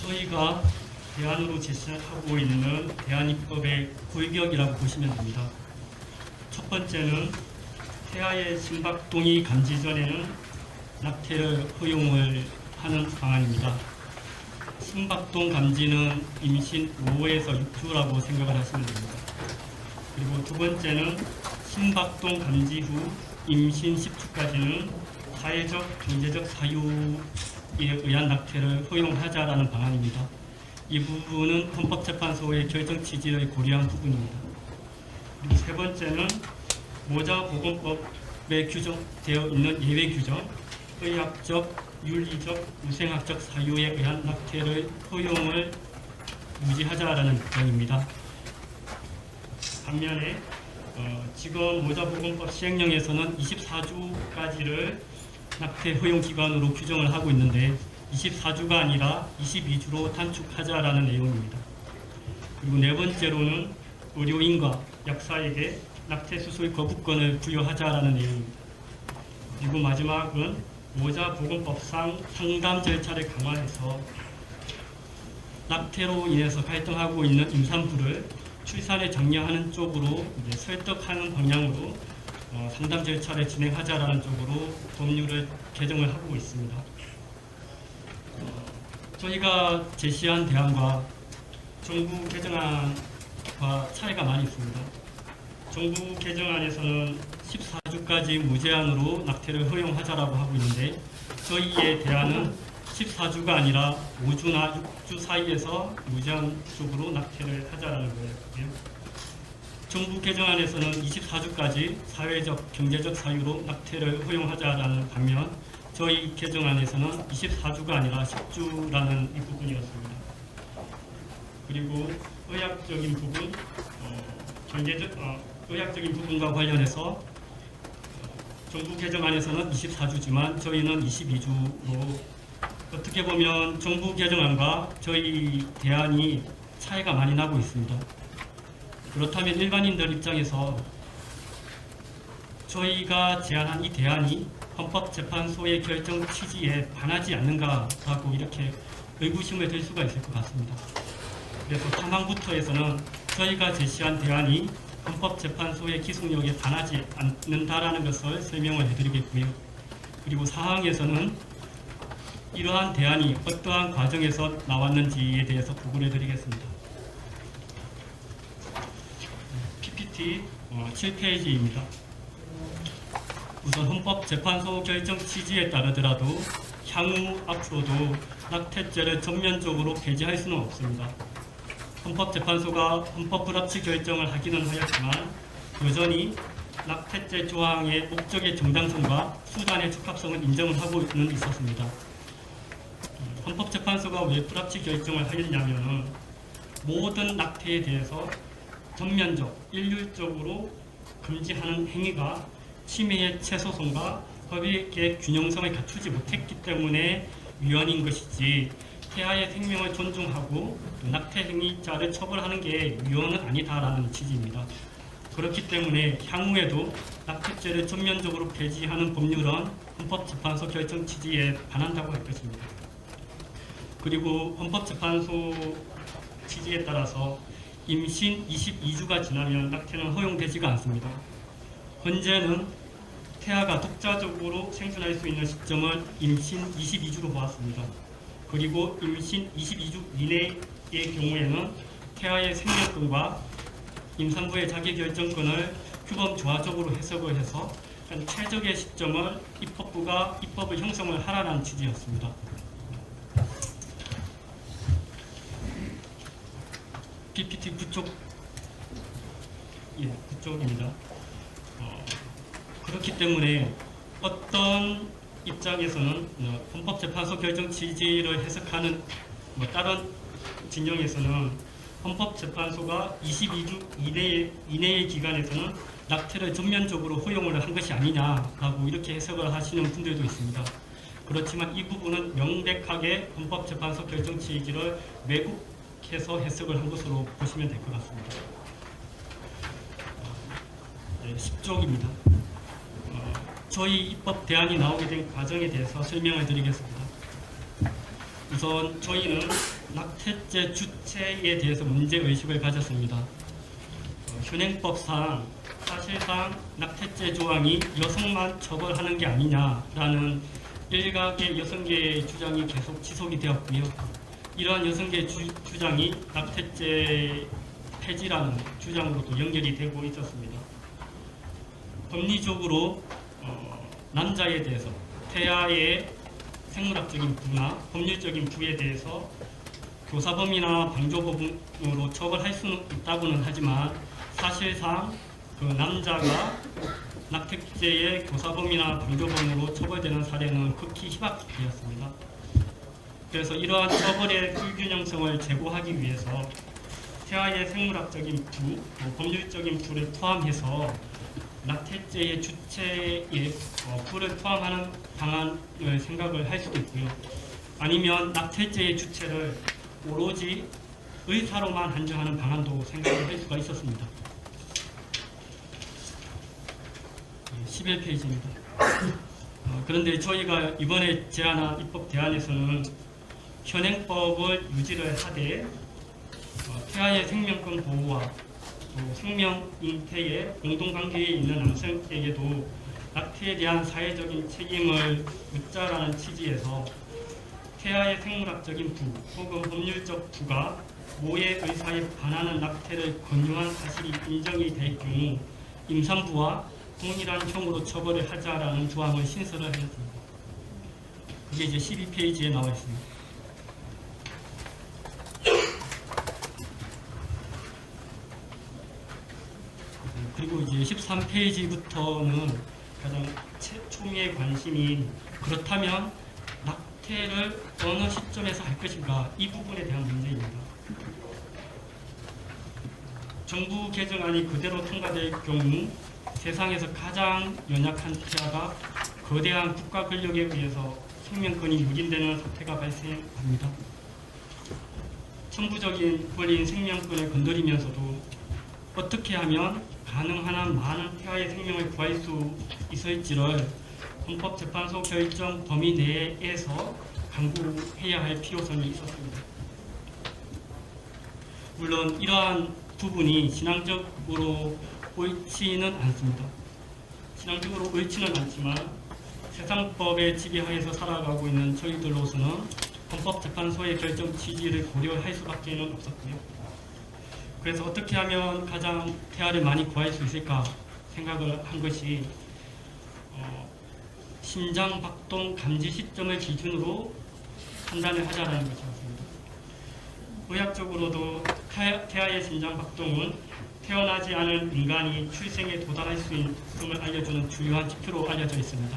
저희가 대안으로 제시하고 있는 대안입법의 골격이라고 보시면 됩니다. 첫 번째는 태아의 심박동이 감지 전에는 낙태를 허용을 하는 방안입니다. 심박동 감지는 임신 5에서 6주라고 생각을 하시면 됩니다. 그리고 두 번째는 심박동 감지 후 임신 10주까지는 사회적, 경제적 사유에 의한 낙태를 허용하자라는 방안입니다. 이 부분은 헌법재판소의 결정 취지를 고려한 부분입니다. 그리고 세 번째는 모자보건법에 규정되어 있는 예외 규정, 의학적, 윤리적, 우생학적 사유에 의한 낙태를 허용을 유지하자라는 입장입니다. 반면에 지금 모자보건법 시행령에서는 24주까지를 낙태 허용 기간으로 규정을 하고 있는데 24주가 아니라 22주로 단축하자라는 내용입니다. 그리고 네 번째로는 의료인과 약사에게 낙태 수술 거부권을 부여하자라는 내용입니다. 그리고 마지막은 모자보건법상 상담 절차를 강화해서 낙태로 인해서 갈등하고 있는 임산부를 출산에 장려하는 쪽으로 설득하는 방향으로 상담 절차를 진행하자라는 쪽으로 법률을 개정을 하고 있습니다. 저희가 제시한 대안과 정부 개정안과 차이가 많이 있습니다. 정부 개정안에서는 14주까지 무제한으로 낙태를 허용하자라고 하고 있는데 저희의 대안은 14주가 아니라 5주나 6주 사이에서 무제한적으로 낙태를 하자라는 거예요. 정부 개정안에서는 24주까지 사회적, 경제적 사유로 낙태를 허용하자라는 반면 저희 개정안에서는 24주가 아니라 10주라는 이 부분이었습니다. 그리고 의학적인 부분, 의학적인 부분과 관련해서 정부 개정안에서는 24주지만 저희는 22주로 어떻게 보면 정부 개정안과 저희 대안이 차이가 많이 나고 있습니다. 그렇다면 일반인들 입장에서 저희가 제안한 이 대안이 헌법재판소의 결정 취지에 반하지 않는가라고 이렇게 의구심을 들 수가 있을 것 같습니다. 그래서 상황부터에서는 저희가 제시한 대안이 헌법재판소의 기속력에 반하지 않는다라는 것을 설명을 해드리겠고요. 그리고 사항에서는 이러한 대안이 어떠한 과정에서 나왔는지에 대해서 보고를 드리겠습니다. PPT 7페이지입니다. 우선 헌법재판소 결정 취지에 따르더라도 향후 앞으로도 낙태죄를 전면적으로 폐지할 수는 없습니다. 헌법재판소가 헌법불합치 결정을 하기는 하였지만 여전히 낙태죄 조항의 목적의 정당성과 수단의 적합성을 인정을 하고는 있었습니다. 헌법재판소가 왜 불합치 결정을 하였냐면 모든 낙태에 대해서 전면적, 일률적으로 금지하는 행위가 침해의 최소성과 법익의 균형성을 갖추지 못했기 때문에 위헌인 것이지 태아의 생명을 존중하고 낙태 행위자를 처벌하는 게 위헌은 아니다라는 취지입니다. 그렇기 때문에 향후에도 낙태죄를 전면적으로 폐지하는 법률은 헌법재판소 결정 취지에 반한다고 할 것입니다. 그리고 헌법재판소 취지에 따라서 임신 22주가 지나면 낙태는 허용되지가 않습니다. 현재는 태아가 독자적으로 생존할 수 있는 시점을 임신 22주로 보았습니다. 그리고 임신 22주 이내의 경우에는 태아의 생명권과 임산부의 자기결정권을 규범조화적으로 해석을 해서 최적의 시점을 입법부가 입법을 형성을 하라는 취지였습니다. PPT 9쪽입니다. 그렇기 때문에 어떤 입장에서는 헌법재판소 결정 취지를 해석하는 다른 진영에서는 헌법재판소가 22주 이내의 기간에서는 낙태를 전면적으로 허용을 한 것이 아니냐라고 이렇게 해석을 하시는 분들도 있습니다. 그렇지만 이 부분은 명백하게 헌법재판소 결정 취지를 왜곡해서 해석을 한 것으로 보시면 될 것 같습니다. 10쪽입니다. 저희 입법 대안이 나오게 된 과정에 대해서 설명을 드리겠습니다. 우선 저희는 낙태죄 주체에 대해서 문제의식을 가졌습니다. 현행법상 사실상 낙태죄 조항이 여성만 처벌하는 게 아니냐라는 일각의 여성계의 주장이 계속 지속이 되었고요. 이러한 여성계의 주장이 낙태죄 폐지라는 주장으로도 연결이 되고 있었습니다. 법리적으로 남자에 대해서 태아의 생물학적인 부나 법률적인 부에 대해서 교사범이나 방조범으로 처벌할 수는 있다고는 하지만 사실상 그 남자가 낙태죄의 교사범이나 방조범으로 처벌되는 사례는 극히 희박이었습니다. 그래서 이러한 처벌의 불균형성을 제고하기 위해서 태아의 생물학적인 부, 법률적인 부를 포함해서 낙태죄의 주체의 부를 포함하는 방안을 생각을 할 수도 있고요. 아니면 낙태죄의 주체를 오로지 의사로만 한정하는 방안도 생각을 할 수가 있었습니다. 11페이지입니다. 그런데 저희가 이번에 제안한 입법 대안에서는 현행법을 유지를 하되 태아의 생명권 보호와 또 생명 잉태의 공동관계에 있는 남성에게도 낙태에 대한 사회적인 책임을 묻자라는 취지에서 태아의 생물학적인 부 혹은 법률적 부가 모의 의사에 반하는 낙태를 권유한 사실이 인정이 될 경우 임산부와 동일한 형으로 처벌을 하자라는 조항을 신설을 하였습니다. 그게 이제 12페이지에 나와 있습니다. 그리고 이제 13페이지부터는 가장 초미의 관심인 그렇다면 낙태를 어느 시점에서 할 것인가 이 부분에 대한 문제입니다. 정부 개정안이 그대로 통과될 경우 세상에서 가장 연약한 태아가 거대한 국가 권력에 의해서 생명권이 유린되는 사태가 발생합니다. 천부적인 권리인 생명권을 건드리면서도 어떻게 하면 가능한 한 많은 태아의 생명을 구할 수 있을지를 헌법재판소 결정 범위 내에서 강구해야 할 필요성이 있었습니다. 물론 이러한 부분이 신앙적으로 옳지는 않습니다. 신앙적으로 옳지는 않지만 세상법의 지배하에서 살아가고 있는 저희들로서는 헌법재판소의 결정 취지를 고려할 수밖에 없었고요. 그래서 어떻게 하면 가장 태아를 많이 구할 수 있을까 생각을 한 것이 심장 박동 감지 시점을 기준으로 판단을 하자라는 것이었습니다. 의학적으로도 태아의 심장 박동은 태어나지 않은 인간이 출생에 도달할 수 있음을 알려주는 중요한 지표로 알려져 있습니다.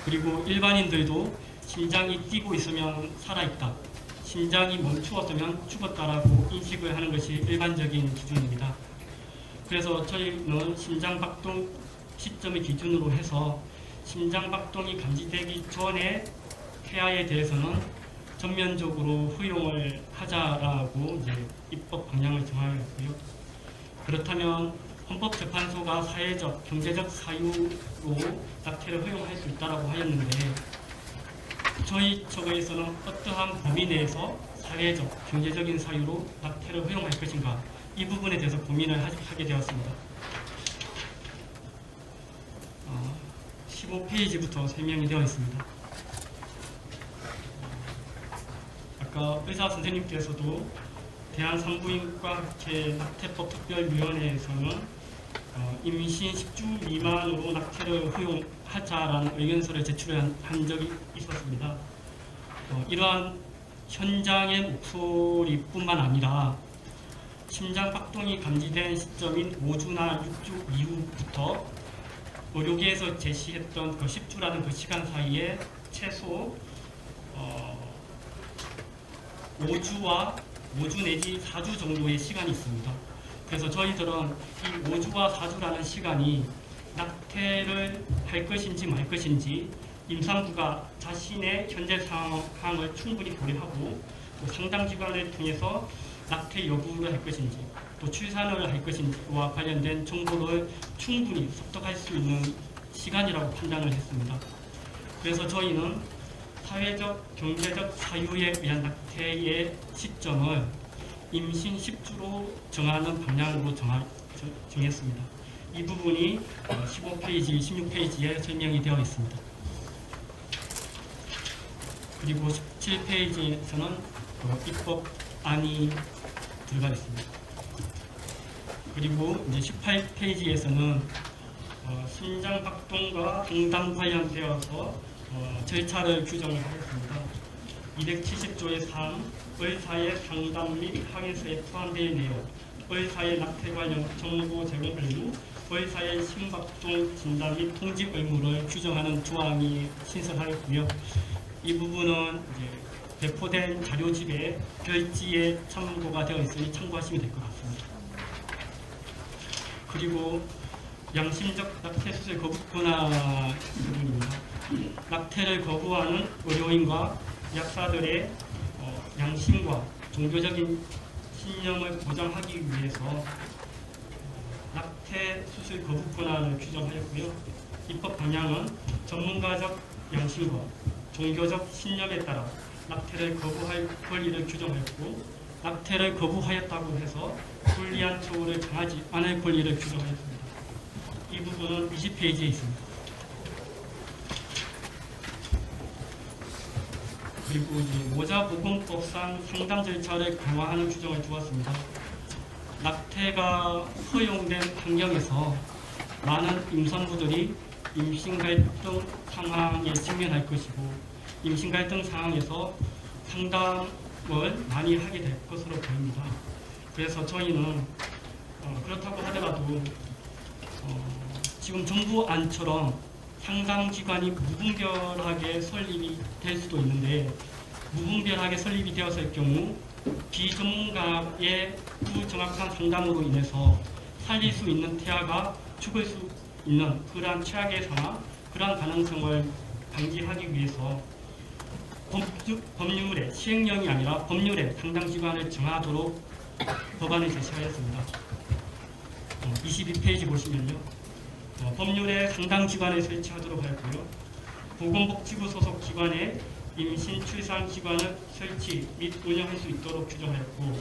그리고 일반인들도 심장이 뛰고 있으면 살아있다, 심장이 멈추었으면 죽었다라고 인식을 하는 것이 일반적인 기준입니다. 그래서 저희는 심장 박동 시점을 기준으로 해서 심장 박동이 감지되기 전에 태아에 대해서는 전면적으로 허용을 하자라고 이제 입법 방향을 정하였고요. 그렇다면 헌법재판소가 사회적, 경제적 사유로 낙태를 허용할 수 있다고 하였는데 저희 처거에서는 어떠한 범위 내에서 사회적, 경제적인 사유로 낙태를 허용할 것인가 이 부분에 대해서 고민을 하게 되었습니다. 15페이지부터 설명이 되어 있습니다. 아까 의사 선생님께서도 대한산부인과학회 낙태법 특별위원회에서는 임신 10주 미만으로 낙태를 허용하자라는 의견서를 제출한 적이 있었습니다. 이러한 현장의 목소리뿐만 아니라 심장 박동이 감지된 시점인 5주나 6주 이후부터 의료계에서 제시했던 그 10주라는 그 시간 사이에 최소 5주 내지 4주 정도의 시간이 있습니다. 그래서 저희들은 이 5주와 4주라는 시간이 낙태를 할 것인지 말 것인지 임산부가 자신의 현재 상황을 충분히 고려하고 또 상담기관을 통해서 낙태 여부를 할 것인지 또 출산을 할 것인지와 관련된 정보를 충분히 습득할 수 있는 시간이라고 판단을 했습니다. 그래서 저희는 사회적, 경제적 사유에 의한 낙태의 시점을 임신 10주로 정하는 방향으로 정했습니다. 이 부분이 15페이지, 16페이지에 설명이 되어 있습니다. 그리고 17페이지에서는 입법안이 들어가 있습니다. 그리고 이제 18페이지에서는 심장박동과 상담 관련되어서 절차를 규정을 하였습니다. 270조의 3, 의사의 상담 및 항해서에 포함되어 내용, 의사의 낙태 관련 정보 제공 의무, 의사의 심박동 진단 및 통지 의무를 규정하는 조항이 신설하였고요. 이 부분은 이제 배포된 자료집에 별지에 참고가 되어 있으니 참고하시면 될 것 같습니다. 그리고 양심적 낙태 수술 거부 권한 부분입니다. 낙태를 거부하는 의료인과 약사들의 양심과 종교적인 신념을 보장하기 위해서 낙태 수술 거부 권한을 규정하였고요. 입법 방향은 전문가적 양심과 종교적 신념에 따라 낙태를 거부할 권리를 규정하였고, 낙태를 거부하였다고 해서 불리한 처우를 당하지 않을 권리를 규정하였습니다. 이 부분은 20페이지에 있습니다. 그리고 모자보건법상 상담 절차를 강화하는 규정을 두었습니다. 낙태가 허용된 환경에서 많은 임산부들이 임신 갈등 상황에 직면할 것이고, 임신 갈등 상황에서 상담을 많이 하게 될 것으로 보입니다. 그래서 저희는 그렇다고 하더라도 지금 정부안처럼 상담기관이 무분별하게 설립이 될 수도 있는데, 무분별하게 설립이 되었을 경우 비전문가의 부정확한 상담으로 인해서 살릴 수 있는 태아가 죽을 수 있는 그러한 최악의 상황, 그러한 가능성을 방지하기 위해서 법률에, 시행령이 아니라 법률에 상담기관을 정하도록 법안을 제시하였습니다. 22페이지 보시면요. 법률에 상담기관을 설치하도록 하였고요. 보건복지부 소속 기관에 임신 출산 기관을 설치 및 운영할 수 있도록 규정하였고,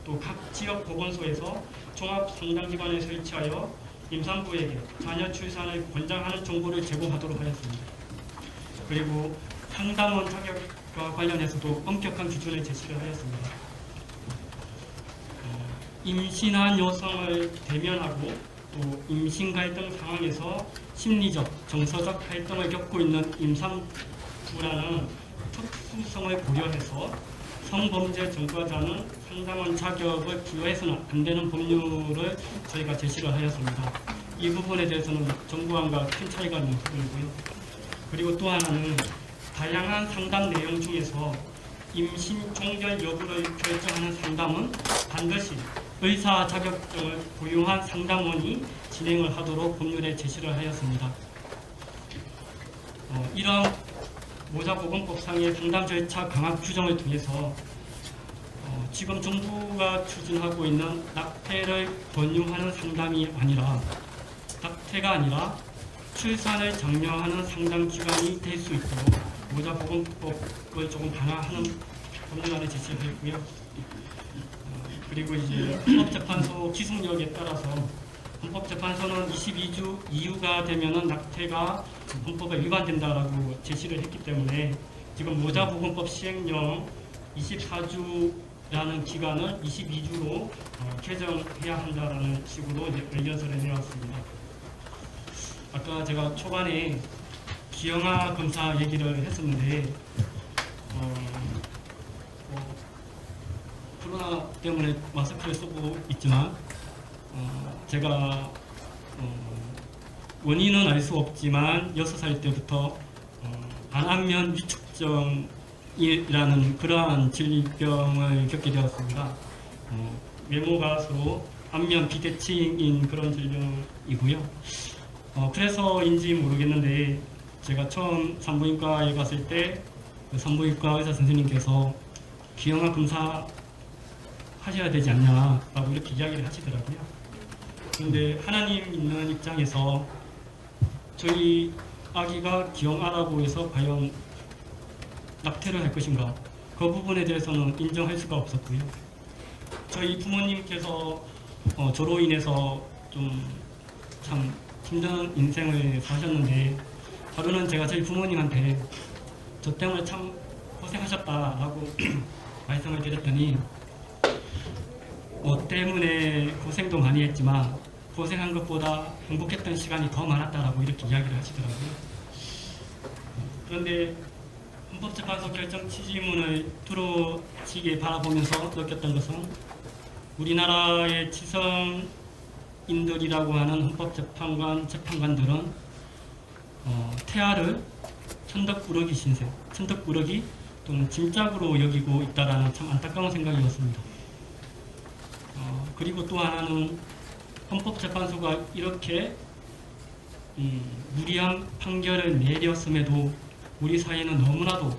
또 각 지역 보건소에서 종합 상담기관을 설치하여 임산부에게 자녀 출산을 권장하는 정보를 제공하도록 하였습니다. 그리고 상담원 자격과 관련해서도 엄격한 기준을 제시를 하였습니다. 임신한 여성을 대면하고 또 임신 갈등 상황에서 심리적, 정서적 갈등을 겪고 있는 임산부라는 특수성을 고려해서 성범죄 전과자는 상담원 자격을 부여해서는 안 되는 법률을 저희가 제시를 하였습니다. 이 부분에 대해서는 정부안과 큰 차이가 있는 부분이고요. 그리고 또 하나는 다양한 상담 내용 중에서 임신 종결 여부를 결정하는 상담은 반드시 의사 자격증을 보유한 상담원이 진행을 하도록 법률에 제시를 하였습니다. 이런 모자보건법상의 상담 절차 강화 규정을 통해서 지금 정부가 추진하고 있는 낙태를 권유하는 상담이 아니라, 낙태가 아니라 출산을 장려하는 상담기관이 될 수 있도록 모자보건법을 조금 강화하는 법률안을 제시했고요. 그리고 이제 헌법재판소 기승력에 따라서 헌법재판소는 22주 이후가 되면은 낙태가 헌법에 위반된다라고 제시를 했기 때문에 지금 모자보건법 시행령 24주라는 기간을 22주로 개정해야 한다라는 식으로 이제 의견서를 내놨습니다. 아까 제가 초반에 기형아 검사 얘기를 했었는데 코로나 때문에 마스크를 쓰고 있지만 제가 원인은 알 수 없지만 6살 때부터 안암면 위축증이라는 그러한 질병을 겪게 되었습니다. 외모가수로 안면 비대칭인 그런 질병이고요. 그래서인지 모르겠는데 제가 처음 산부인과에 갔을 때 그 산부인과 의사 선생님께서 기형아 검사 하셔야 되지 않냐라고 이렇게 이야기를 하시더라고요. 그런데 하나님 있는 입장에서 저희 아기가 기형아라고 해서 과연 낙태를 할 것인가, 그 부분에 대해서는 인정할 수가 없었고요. 저희 부모님께서 저로 인해서 좀 참 힘든 인생을 사셨는데, 하루는 제가 저희 부모님한테 저 때문에 참 고생하셨다라고 말씀을 드렸더니, 때문에 고생도 많이 했지만 고생한 것보다 행복했던 시간이 더 많았다라고 이렇게 이야기를 하시더라고요. 그런데 헌법재판소 결정 취지문을 들어지게 바라보면서 느꼈던 것은, 우리나라의 지성인들이라고 하는 헌법재판관, 재판관들은 태아를 천덕꾸러기 신세, 천덕꾸러기 또는 짐짝으로 여기고 있다라는 참 안타까운 생각이었습니다. 그리고 또 하나는 헌법재판소가 이렇게 무리한 판결을 내렸음에도 우리 사회는 너무나도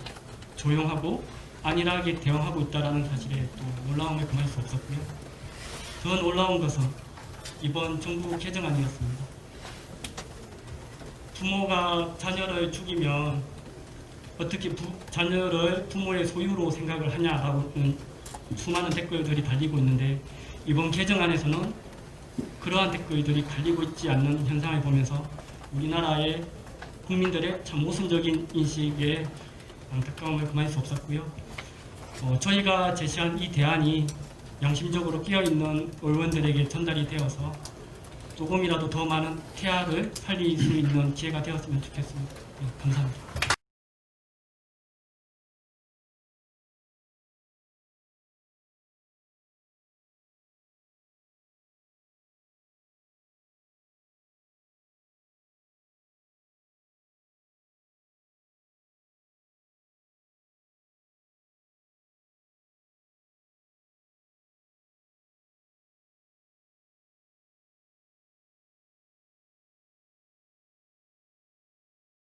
조용하고 안일하게 대응하고 있다는 사실에 또 놀라움을 금할 수 없었고요. 더 놀라운 것은 이번 정부 개정안이었습니다. 부모가 자녀를 죽이면 어떻게 자녀를 부모의 소유로 생각을 하냐라고는 수많은 댓글들이 달리고 있는데, 이번 개정안에서는 그러한 댓글들이 달리고 있지 않는 현상을 보면서 우리나라의 국민들의 참 모순적인 인식에 안타까움을 금할 수 없었고요. 저희가 제시한 이 대안이 양심적으로 깨어있는 의원들에게 전달이 되어서 조금이라도 더 많은 태아를 살릴 수 있는 기회가 되었으면 좋겠습니다. 감사합니다.